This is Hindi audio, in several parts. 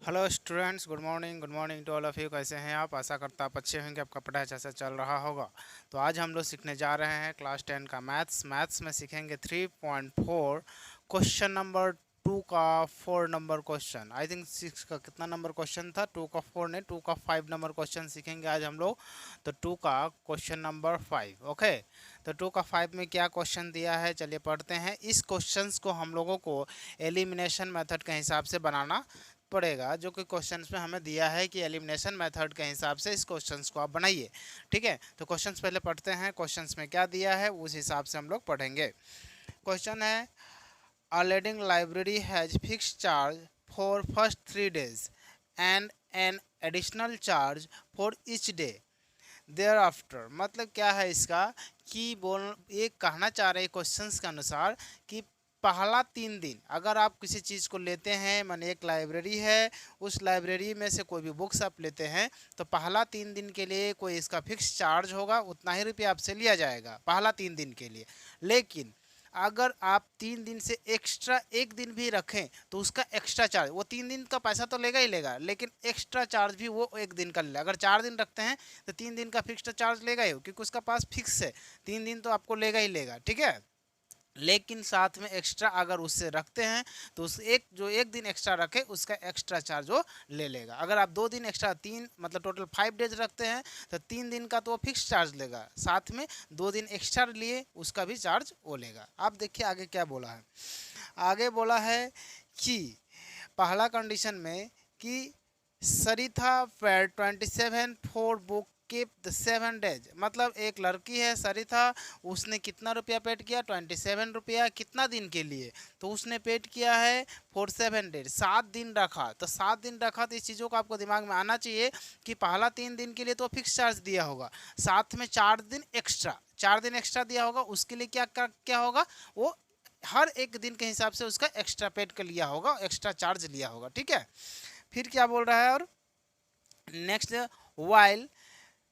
Hello students, good morning to all of you. कैसे हैं आप? आशा करता आप अच्छे होंगे, आपका पढ़ाई अच्छा से चल रहा होगा। तो आज हम लोग सीखने जा रहे हैं क्लास 10 का मैथ्स में सीखेंगे 3.4 क्वेश्चन नंबर 2 का 4 नंबर क्वेश्चन। आई थिंक 6 का कितना नंबर क्वेश्चन था? 2 का 4 ने 2 का 5 नंबर क्वेश्चन सीखेंगे आज हम लोग। तो 2 का क्वेश्चन नंबर 5। ओके, तो 2 का 5 में क्या क्वेश्चन दिया है, चलिए पढ़ते हैं। इस क्वेश्चंस को हम लोगों को एलिमिनेशन मेथड के हिसाब से बनाना पड़ेगा, जो कि क्वेश्चंस में हमें दिया है कि एलिमिनेशन मेथड के हिसाब से इस क्वेश्चंस को आप बनाइए। ठीक है, तो क्वेश्चंस पहले पढ़ते हैं। क्वेश्चंस में क्या दिया है उस हिसाब से हम लोग पढ़ेंगे। क्वेश्चन है, a leading library has fixed charge for first 3 days and an additional charge for each day thereafter. मतलब क्या है इसका कि बोल ये कहना चाह रहे हैं क्वेश्चंस के अनुसार कि पहला 3 दिन अगर आप किसी चीज़ को लेते हैं, माने एक लाइब्रेरी है, उस लाइब्रेरी में से कोई भी बुक्स आप लेते हैं, तो पहला 3 दिन के लिए कोई इसका फिक्स चार्ज होगा, उतना ही रुपया आपसे लिया जाएगा पहला 3 दिन के लिए। लेकिन अगर आप 3 दिन से एक्स्ट्रा एक दिन भी रखें तो उसका एक्स्ट्रा चार्ज, वो 3 दिन का पैसा तो लेगा ही लेगा, लेकिन एक्स्ट्रा चार्ज भी वो एक दिन का लेगा। अगर 4 दिन रखते हैं तो 3 दिन का फिक्स्ड चार्ज लेगा ही, क्योंकि उसका पास फिक्स है, 3 दिन तो आपको लेगा ही लेगा। ठीक है, लेकिन साथ में एक्स्ट्रा अगर उससे रखते हैं तो उस एक दिन एक्स्ट्रा रखे उसका एक्स्ट्रा चार्ज वो ले लेगा। अगर आप 2 दिन एक्स्ट्रा, तीन मतलब टोटल 5 डेज रखते हैं तो 3 दिन का तो वो फिक्स चार्ज लेगा, साथ में 2 दिन एक्स्ट्रा लिए उसका भी चार्ज वो लेगा। आप देखिए आगे क्या बोला है। आगे बोला है कि पहला कंडीशन में कि Sarita paid 27 for book keep the 7 days। मतलब एक लड़की है सरिता, उसने कितना रुपया पेड किया? 27 रुपया। कितना दिन के लिए? तो उसने पेड किया है फॉर 7 days, 7 दिन रखा। तो 7 दिन रखा तो इस चीज़ों को आपको दिमाग में आना चाहिए कि पहला 3 दिन के लिए तो फिक्स चार्ज दिया होगा, साथ में 4 दिन एक्स्ट्रा दिया होगा। उसके लिए क्या होगा? वो हर एक दिन के हिसाब से उसका एक्स्ट्रा पेड कर लिया होगा, एक्स्ट्रा चार्ज लिया होगा। ठीक है, फिर क्या बोल रहा है? और next, while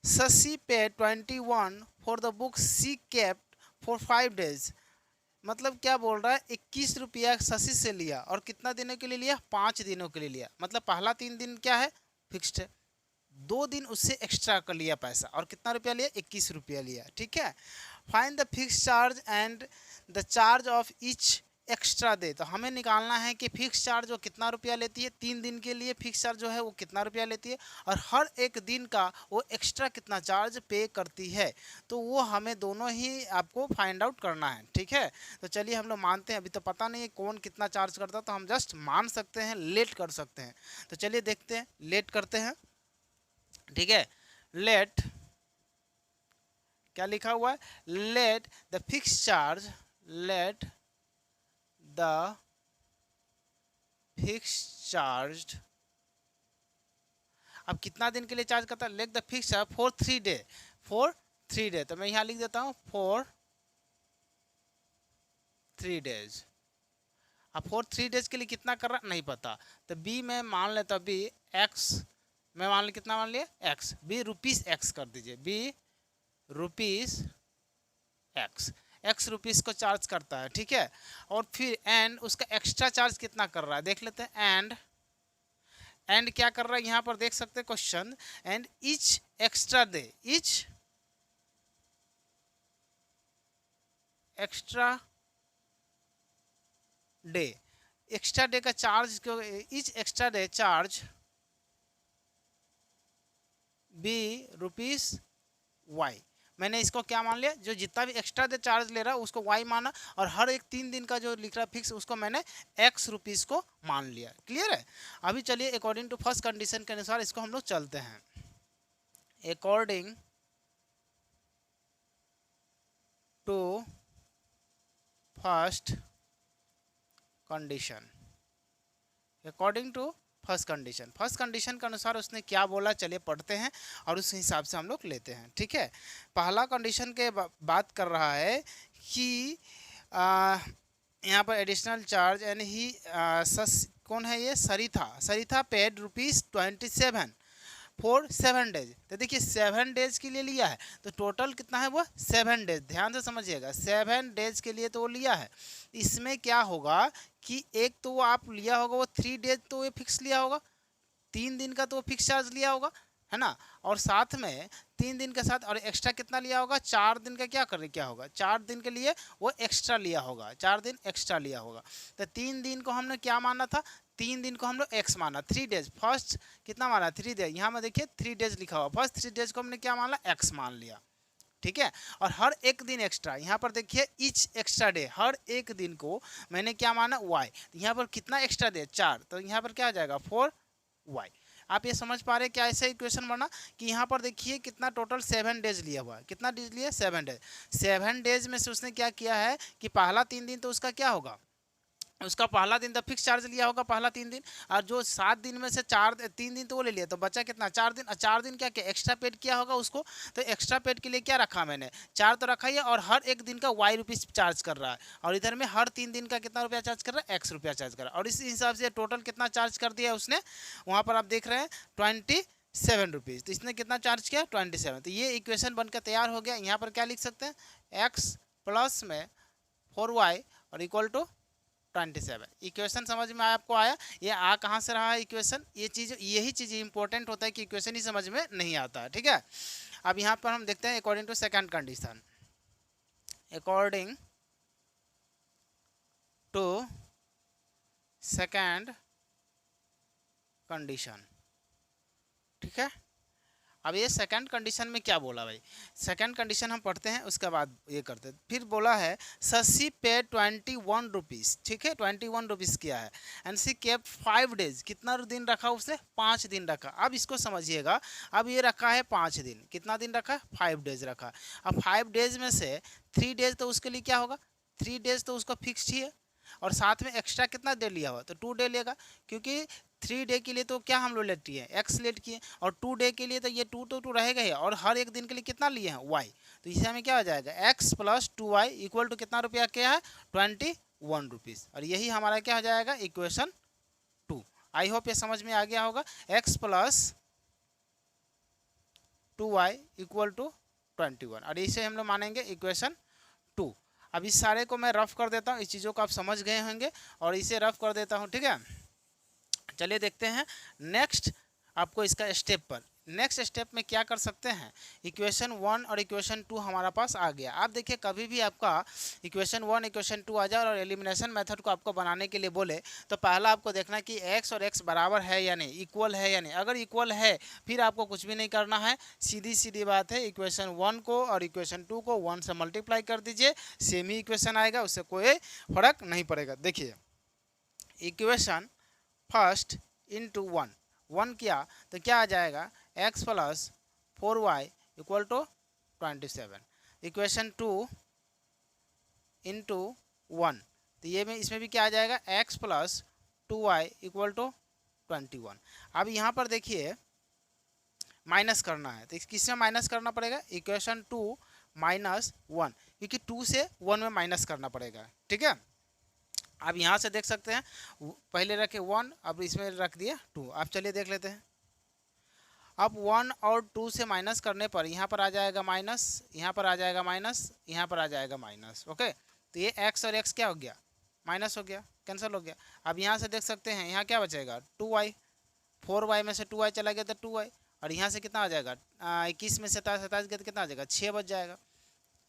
Shashi pay 21 for the book she kept for 5 days। मतलब क्या बोल रहा है? 21 रुपया शशि से लिया और कितना दिनों के लिए लिया? 5 दिनों के लिए लिया। मतलब पहला 3 दिन क्या है? फिक्स्ड है। 2 दिन उससे एक्स्ट्रा कर लिया पैसा और कितना रुपया लिया? 21 रुपया लिया। ठीक है, find the fix charge and the charge of each extra day. तो हमें निकालना है कि फिक्स चार्ज वो कितना रुपया लेती है, 3 दिन के लिए फिक्स चार्ज जो है वो कितना रुपया लेती है, और हर एक दिन का वो एक्स्ट्रा कितना चार्ज पे करती है। तो वो हमें दोनों ही आपको फाइंड आउट करना है। ठीक है, तो चलिए हम लोग मानते हैं। अभी तो पता नहीं है कौन कितना चार्ज करता, तो हम जस्ट मान सकते हैं, लेट कर सकते हैं। तो चलिए देखते हैं, लेट करते हैं। ठीक है, लेट क्या लिखा हुआ है? Let the fix charge, let the fix charge. अब कितना दिन के लिए चार्ज करता है? Let the fix charge for 3 day, for 3 day. तो मैं यहां लिख देता हूं फॉर 3 days। अब फॉर 3 days के लिए कितना कर रहा नहीं पता, तो बी में मान लेता, बी एक्स मैं मान लिया, कितना मान लिया? एक्स। बी रुपीस एक्स कर दीजिए, b rupees x, x rupees को चार्ज करता है। ठीक है, और फिर एंड उसका एक्स्ट्रा चार्ज कितना कर रहा है देख लेते हैं। एंड क्या कर रहा है यहां पर देख सकते हैं question. And each extra day, each extra day, extra day का charge, each extra day charge be rupees Y. मैंने इसको क्या मान लिया? जो जितना भी एक्स्ट्रा दे चार्ज ले रहा है उसको वाई माना, और हर एक 3 दिन का जो लिख रहा है फिक्स उसको मैंने एक्स रुपीस को मान लिया। क्लियर है? अभी चलिए अकॉर्डिंग टू फर्स्ट कंडीशन के अनुसार इसको हम लोग चलते हैं। According to first condition, according to first condition के अनुसार उसने क्या बोला, चलिए पढ़ते हैं और उस हिसाब से हम लोग लेते हैं। ठीक है, पहला कंडीशन के बात कर रहा है कि यहाँ पर एडिशनल चार्ज एंड ही कौन है ये? सरिता पेड ₹27 फॉर 7 days। तो देखिए 7 days के लिए लिया है, तो टोटल कितना है? वो 7 days। ध्यान से समझिएगा, 7 days के लिए तो वो लिया है। इसमें क्या होगा कि एक तो वो आप लिया होगा वो 3 days, तो ये फिक्स लिया होगा, 3 दिन का तो फिक्स चार्ज लिया होगा, है ना, और साथ में 3 दिन के साथ और एक्स्ट्रा कितना लिया होगा, 4 दिन का क्या होगा, 4 दिन के लिए वो एक्स्ट्रा लिया होगा, 4 दिन एक्स्ट्रा लिया होगा। तो 3 दिन को हमने क्या माना था, 3 दिन को हम लोग एक्स माना, 3 डेज, फर्स्ट कितना माना 3 डेज, यहाँ में देखिए 3 डेज लिखा हुआ, फर्स्ट 3 डेज को हमने क्या माना, एक्स मान लिया, ठीक है। और हर एक दिन एक्स्ट्रा, यहाँ पर देखिए ईच एक्स्ट्रा डे, हर एक दिन को मैंने क्या माना वाई, तो यहाँ पर कितना एक्स्ट्रा डे 4, तो यहाँ पर क्या आ जाएगा 4 वाई। आप ये समझ पा रहे हैं क्या ऐसे इक्वेशन बना कि यहाँ पर देखिए कितना टोटल 7 डेज लिया हुआ है, कितना डेज लिया 7 डेज, 7 डेज में से उसने क्या किया है कि पहला 3 दिन तो उसका क्या होगा, उसका पहला दिन तो फिक्स चार्ज लिया होगा पहला 3 दिन, और जो 7 दिन में से 3 दिन तो वो ले लिया, तो बचा कितना 4 दिन, और 4 दिन क्या किया एक्स्ट्रा पेड किया होगा उसको, तो एक्स्ट्रा पेड के लिए क्या रखा मैंने 4 तो रखा ही है, और हर एक दिन का वाई रुपीज़ चार्ज कर रहा है, और इधर में हर 3 दिन का कितना रुपया चार्ज कर रहा है, एक्स रुपया चार्ज कर रहा है, और इस हिसाब से टोटल कितना चार्ज कर दिया उसने, वहाँ पर आप देख रहे हैं 27 रुपीज़, तो इसने कितना चार्ज किया 27, तो ये इक्वेशन बनकर तैयार हो गया। यहाँ पर क्या लिख सकते हैं, एक्स प्लस में 4y और इक्वल टू 27। इक्वेशन समझ में आपको आया, ये आ कहाँ से रहा है इक्वेशन, ये चीज़ यही चीज़ इंपॉर्टेंट होता है कि इक्वेशन ही समझ में नहीं आता है, ठीक है। अब यहाँ पर हम देखते हैं according to second condition, according to second condition, ठीक है। अब ये सेकंड कंडीशन में क्या बोला भाई, सेकंड कंडीशन हम पढ़ते हैं उसके बाद ये करते हैं। फिर बोला है शशि पे 21 रुपीज़, ठीक है, 21 रुपीज़ किया है, एंड सी केप 5 डेज, कितना दिन रखा उसने 5 दिन रखा। अब इसको समझिएगा, अब ये रखा है 5 दिन, कितना दिन रखा है 5 डेज रखा। अब 5 डेज में से 3 डेज तो उसके लिए क्या होगा, 3 डेज तो उसका फिक्स्ड ही है, और साथ में एक्स्ट्रा कितना डे लिया हुआ, तो 2 डे लेगा, क्योंकि 3 डे के लिए तो क्या हम लोग लेट किए एक्स लेट किए, और 2 डे के लिए तो ये 2 तो 2 रहेगा ही, और हर एक दिन के लिए कितना लिए हैं वाई, तो इसे हमें क्या हो जाएगा x plus 2y equal to कितना रुपया क्या है 21 रुपीज़, और यही हमारा क्या हो जाएगा इक्वेशन 2। आई होप ये समझ में आ गया होगा, x plus 2y equal to 21, और इसे हम लोग मानेंगे इक्वेशन 2। अब इस सारे को मैं रफ कर देता हूँ, इस चीज़ों को आप समझ गए होंगे, और इसे रफ कर देता हूँ, ठीक है। चलिए देखते हैं नेक्स्ट आपको इसका स्टेप पर, नेक्स्ट स्टेप में क्या कर सकते हैं, इक्वेशन 1 और इक्वेशन 2 हमारा पास आ गया। आप देखिए कभी भी आपका इक्वेशन 1 इक्वेशन 2 आ जाए और एलिमिनेशन मेथड को आपको बनाने के लिए बोले, तो पहला आपको देखना कि x और x बराबर है या नहीं, इक्वल है या नहीं। अगर इक्वल है फिर आपको कुछ भी नहीं करना है, सीधी सीधी बात है, इक्वेशन 1 को और इक्वेशन 2 को 1 से मल्टीप्लाई कर दीजिए, सेम ही इक्वेशन आएगा, उससे कोई फर्क नहीं पड़ेगा। देखिए इक्वेशन फर्स्ट इंटू 1 किया तो क्या आ जाएगा x plus 4y equal to 27, equation 2 into 1, तो ये में इसमें भी क्या आ जाएगा x plus 2y equal to 21। अब यहाँ पर देखिए माइनस करना है, तो किसमें माइनस करना पड़ेगा, इक्वेशन 2 माइनस 1, क्योंकि 2 से 1 में माइनस करना पड़ेगा, ठीक है। अब यहाँ से देख सकते हैं पहले रखे 1, अब इसमें रख दिया 2। आप चलिए देख लेते हैं, अब 1 और 2 से माइनस करने पर यहाँ पर आ जाएगा माइनस, यहाँ पर आ जाएगा माइनस, यहाँ पर आ जाएगा माइनस, ओके। तो ये x और x क्या हो गया माइनस हो गया, कैंसिल हो गया। अब यहाँ से देख सकते हैं यहाँ क्या बचेगा 2y, 4y में से 2y चला गया तो 2y, और यहाँ से कितना आ जाएगा 21 में से 27 गया तो कितना आ जाएगा 6 बच जाएगा,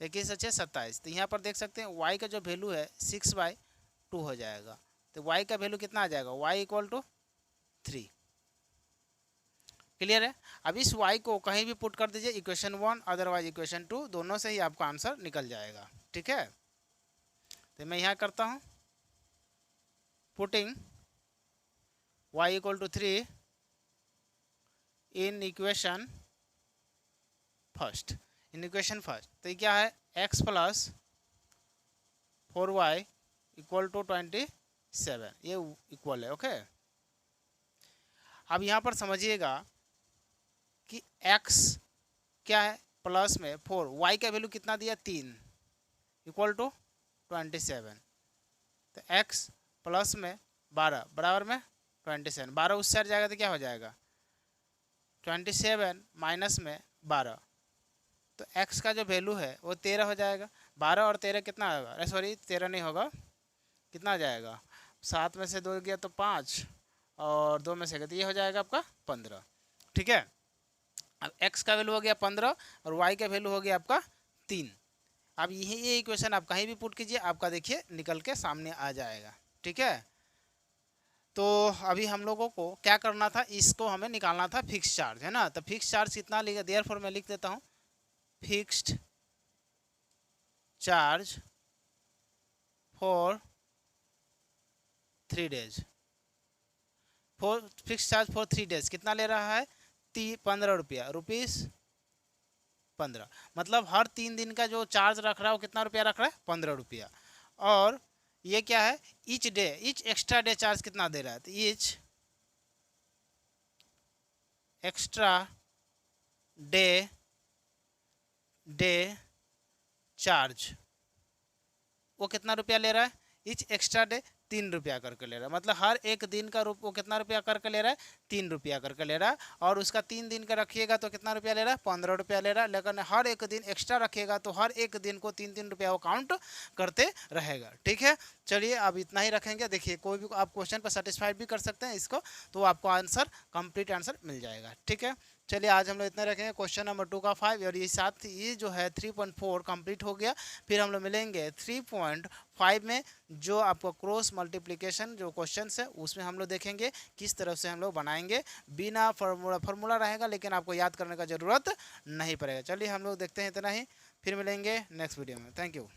21 से 6 27। तो यहाँ पर देख सकते हैं y का जो वैल्यू है 6/2 हो जाएगा, तो y का वैल्यू कितना आ जाएगा y इक्वल टू 3। क्लियर है। अब इस y को कहीं भी पुट कर दीजिए, इक्वेशन 1 अदरवाइज इक्वेशन 2, दोनों से ही आपका आंसर निकल जाएगा, ठीक है। तो मैं यहाँ करता हूँ putting y equal to 3 in equation first, तो ये क्या है x plus 4y equal to 27, ये इक्वल है, ओके। अब यहाँ पर समझिएगा कि x क्या है प्लस में 4, y का वैल्यू कितना दिया 3 इक्वल टू 27, तो x प्लस में 12 बराबर में 27, 12 उस साइड जाएगा तो क्या हो जाएगा 27 माइनस में 12, तो x का जो वैल्यू है वो 13 हो जाएगा। 12 और 13 कितना होगा, अरे सॉरी 13 नहीं होगा, कितना आ जाएगा 7 में से 2 गया तो 5, और 2 में से तो ये हो जाएगा आपका 15। ठीक है, अब x का वैल्यू हो गया 15 और y का वैल्यू हो गया आपका 3। अब ये इक्वेशन आप कहीं भी पुट कीजिए, आपका देखिए निकल के सामने आ जाएगा। ठीक है, तो अभी हम लोगों को क्या करना था, इसको हमें निकालना था फिक्स चार्ज, है ना। तो फिक्स चार्ज कितना लिखा, देयरफॉर मैं लिख देता हूँ fixed charge for 3 days. Fix charge for 3 days कितना ले रहा है, 15 रुपया, ₹15। मतलब हर 3 दिन का जो चार्ज रख रहा है वो कितना रुपया रख रहा है, 15 रुपया। और ये क्या है, each day, each extra day charge कितना दे रहा है, तो ईच एक्स्ट्रा डे चार्ज वो कितना रुपया ले रहा है, ईच एक्स्ट्रा डे 3 रुपया करके ले रहा है। मतलब हर एक दिन का वो कितना रुपया करके ले रहा है, 3 रुपया करके ले रहा है। और उसका 3 दिन का रखिएगा तो कितना रुपया ले रहा है, 15 रुपया ले रहा है। लेकिन हर एक दिन एक्स्ट्रा रखिएगा तो हर एक दिन को 3-3 रुपया वो काउंट करते रहेगा। ठीक है, चलिए अब इतना ही रखेंगे। देखिए कोई भी आप क्वेश्चन पर सेटिस्फाइड भी कर सकते हैं इसको, तो आपको आंसर कंप्लीट आंसर मिल जाएगा। ठीक है, चलिए आज हम लोग इतना रखेंगे। क्वेश्चन नंबर 2 का 5 और ये साथ ये जो है 3.4 कंप्लीट हो गया। फिर हम लोग मिलेंगे 3.5 में, जो आपको क्रॉस मल्टीप्लिकेशन जो क्वेश्चन है उसमें हम लोग देखेंगे किस तरह से हम लोग बनाएंगे। बिना फार्मूला रहेगा लेकिन आपको याद करने का ज़रूरत नहीं पड़ेगा। चलिए हम लोग देखते हैं इतना ही, फिर मिलेंगे नेक्स्ट वीडियो में। Thank you.